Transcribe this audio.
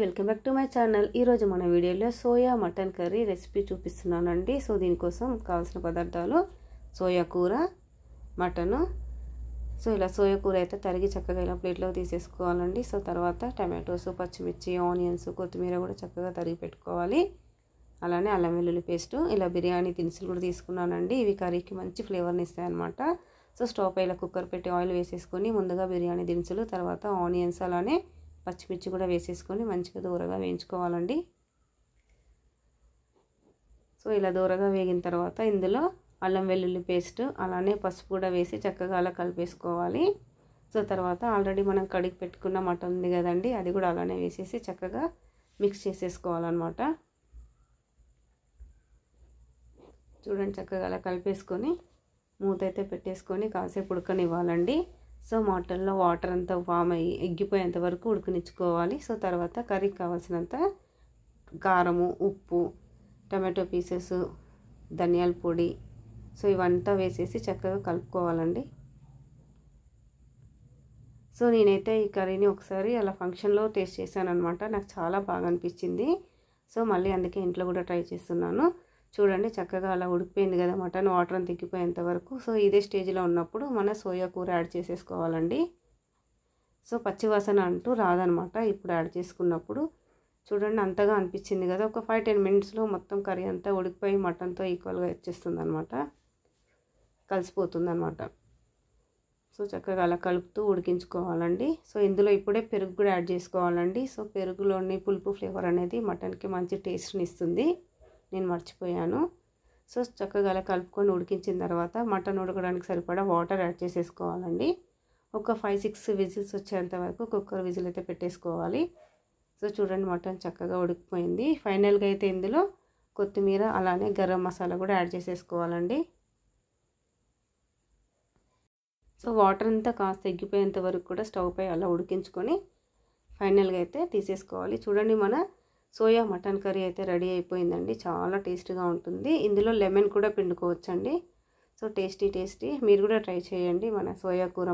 Welcome back to my channel. ఈరోజు మన వీడియోలో సోయా మటన్ కర్రీ రెసిపీ చూపిస్తున్నానండి. సో దీనికోసం కావాల్సిన పదార్థాలు సోయా కూర, మటను. సో ఇలా సోయా కూర అయితే తరిగి చక్కగా ఇలా ప్లేట్లో తీసేసుకోవాలండి. సో తర్వాత టమాటోస్, పచ్చిమిర్చి, ఆనియన్స్, కొత్తిమీర కూడా చక్కగా తరిగి పెట్టుకోవాలి. అలానే అల్లం వెల్లుల్లి పేస్టు, ఇలా బిర్యానీ దినుసులు కూడా తీసుకున్నానండి. ఇవి కర్రీకి మంచి ఫ్లేవర్ని ఇస్తాయి అన్నమాట. సో స్టవ్ పై ఇలా కుక్కర్ పెట్టి ఆయిల్ వేసేసుకొని ముందుగా బిర్యానీ దినుసులు, తర్వాత ఆనియన్స్, అలానే పచ్చిమిర్చి కూడా వేసేసుకొని మంచిగా దూరగా వేయించుకోవాలండి. సో ఇలా దూరగా వేగిన తర్వాత ఇందులో అల్లం వెల్లుల్లి పేస్ట్, అలానే పసుపు కూడా వేసి చక్కగా అలా కలిపేసుకోవాలి. సో తర్వాత ఆల్రెడీ మనం కడిగి పెట్టుకున్న మటన్ ఉంది కదండి, అది కూడా అలానే వేసేసి చక్కగా మిక్స్ చేసేసుకోవాలన్నమాట. చూడండి, చక్కగా అలా కలిపేసుకొని మూత అయితే పెట్టేసుకొని కాసేపు ఉడకనివ్వాలండి. సో మటన్లో వాటర్ అంతా వామ్ అయ్యి ఎగ్గిపోయేంత వరకు ఉడకనిచ్చుకోవాలి. సో తర్వాత కర్రీకి కావాల్సినంత కారము, ఉప్పు, టమాటో పీసెస్, ధనియాల పొడి, సో ఇవంతా వేసేసి చక్కగా కలుపుకోవాలండి. సో నేనైతే ఈ కర్రీని ఒకసారి అలా ఫంక్షన్లో టేస్ట్ చేశాను అనమాట. నాకు చాలా బాగా అనిపించింది. సో మళ్ళీ అందుకే ఇంట్లో కూడా ట్రై చేస్తున్నాను. చూడండి, చక్కగా అలా ఉడికిపోయింది కదా మటన్, వాటర్ అంతా ఎక్కిపోయేంత వరకు. సో ఇదే స్టేజ్లో ఉన్నప్పుడు మన సోయా కూర యాడ్ చేసేసుకోవాలండి. సో పచ్చివాసన అంటూ రాదనమాట ఇప్పుడు యాడ్ చేసుకున్నప్పుడు. చూడండి, అంతగా అనిపించింది కదా, ఒక 5-10 మినిట్స్లో మొత్తం కర్రీ అంతా ఉడికిపోయి మటన్తో ఈక్వల్గా వచ్చేస్తుంది అనమాట, కలిసిపోతుంది అనమాట. సో చక్కగా అలా కలుపుతూ ఉడికించుకోవాలండి. సో ఇందులో ఇప్పుడే పెరుగు కూడా యాడ్ చేసుకోవాలండి. సో పెరుగులోని పులుపు ఫ్లేవర్ అనేది మటన్కి మంచి టేస్ట్ని ఇస్తుంది. నేను మర్చిపోయాను. సో చక్కగా అలా కలుపుకొని ఉడికించిన తర్వాత మటన్ ఉడకడానికి సరిపడా వాటర్ యాడ్ చేసేసుకోవాలండి. ఒక 5-6 విజిల్స్ వచ్చేంత వరకు కుక్కర్ విజిల్ అయితే పెట్టేసుకోవాలి. సో చూడండి, మటన్ చక్కగా ఉడికిపోయింది. ఫైనల్గా అయితే ఇందులో కొత్తిమీర, అలానే గరం మసాలా కూడా యాడ్ చేసేసుకోవాలండి. సో వాటర్ అంతా కాస్త ఎగ్గిపోయేంత వరకు కూడా స్టవ్ పై అలా ఉడికించుకొని ఫైనల్గా అయితే తీసేసుకోవాలి. చూడండి, మన సోయా మటన్ కర్రీ అయితే రెడీ అయిపోయిందండి. చాలా టేస్ట్గా ఉంటుంది. ఇందులో లెమన్ కూడా పిండుకోవచ్చండి. సో టేస్టీ మీరు కూడా ట్రై చేయండి మన సోయా కూర.